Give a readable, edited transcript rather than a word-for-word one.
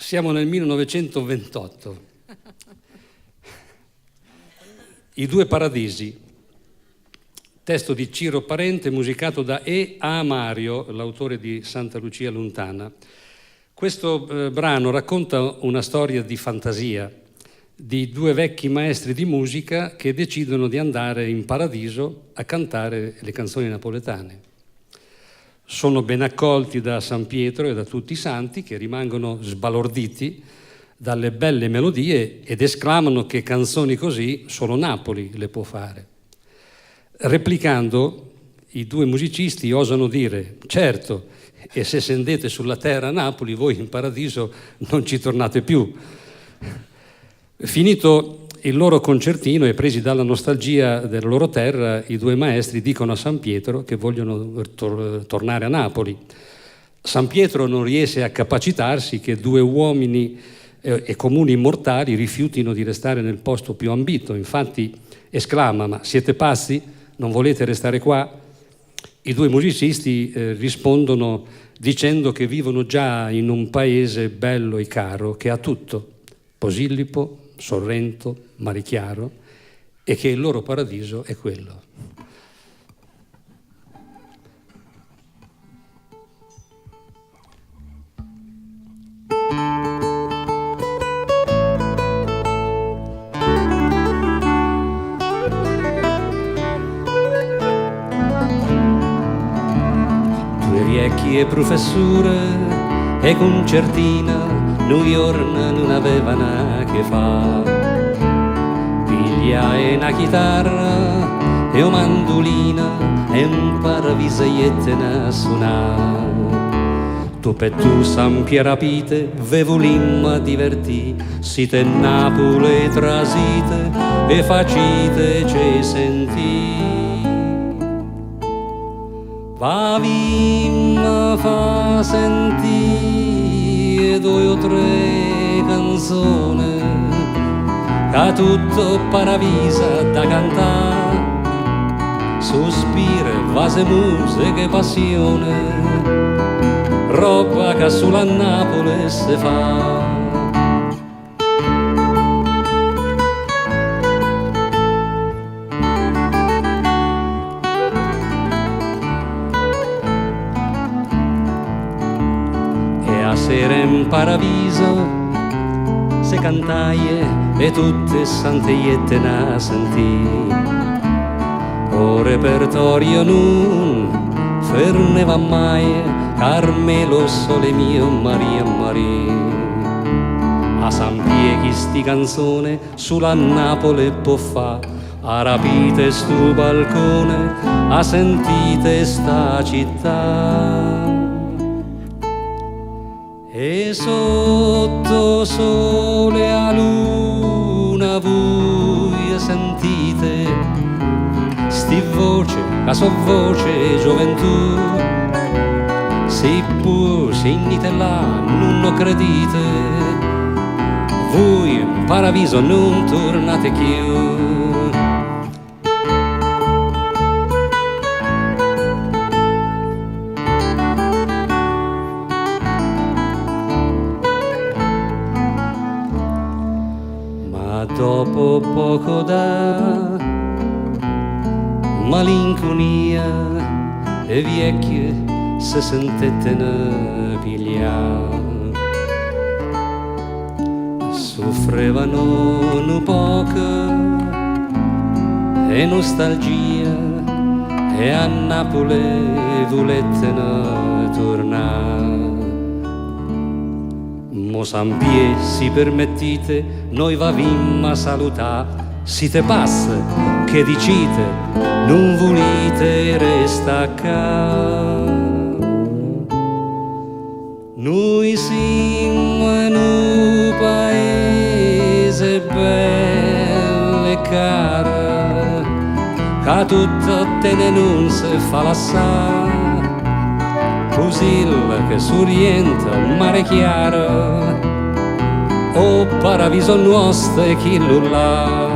Siamo nel 1928. I due paradisi, testo di Ciro Parente, musicato da E.A. Mario, l'autore di Santa Lucia Lontana. Questo brano racconta una storia di fantasia di due vecchi maestri di musica che decidono di andare in paradiso a cantare le canzoni napoletane. Sono ben accolti da San Pietro e da tutti i santi, che rimangono sbalorditi dalle belle melodie ed esclamano che canzoni così solo Napoli le può fare. Replicando, i due musicisti osano dire: certo, e se scendete sulla terra a Napoli voi in paradiso non ci tornate più. Finito il loro concertino e presi dalla nostalgia della loro terra, i due maestri dicono a San Pietro che vogliono tornare a Napoli. San Pietro non riesce a capacitarsi che due uomini e comuni mortali rifiutino di restare nel posto più ambito. Infatti esclama: ma siete pazzi? Non volete restare qua? I due musicisti rispondono dicendo che vivono già in un paese bello e caro, che ha tutto: Posillipo, Sorrento, Marichiaro, e che il loro paradiso è quello. Due vecchi e professore e concertina, New York non avevano a che fa. Piglia e una chitarra e una mandolina e un paravisaiette a suonare. Tu per tu San Pierapite ve volimmo divertì, siete Napoli trasite e facite ci sentì. Vavimmo fa sentire due o tre canzoni, che tutto paravisa da cantare, sospire, vase, musica e passione, roba che solo a Napoli si fa. Sera in paradiso se cantaie e tutte santeiette na sentì. O repertorio non ferneva mai, Carmelo Sole mio Maria Maria. A San Pieghi sti canzone sulla Napoli può fa, a rapite stu balcone, a sentite sta città. E sotto sole a luna voi sentite sti voce, la sua voce gioventù, si può signite là, non lo credite, voi in paradiso non tornate più. Dopo poco da malinconia e vecchie se sentette ne pigliare, soffrevano un poco e nostalgia e a Napoli volettene tornare. Mo San Pie, si permettite, noi vavimmo a salutà, siete passe, che dicite, non volete resta qua. Noi siamo in un paese bello e caro, che tutto te non si fa lassare. Posillipo che s'orienta un mare chiaro, o paradiso nostro e chi lo là.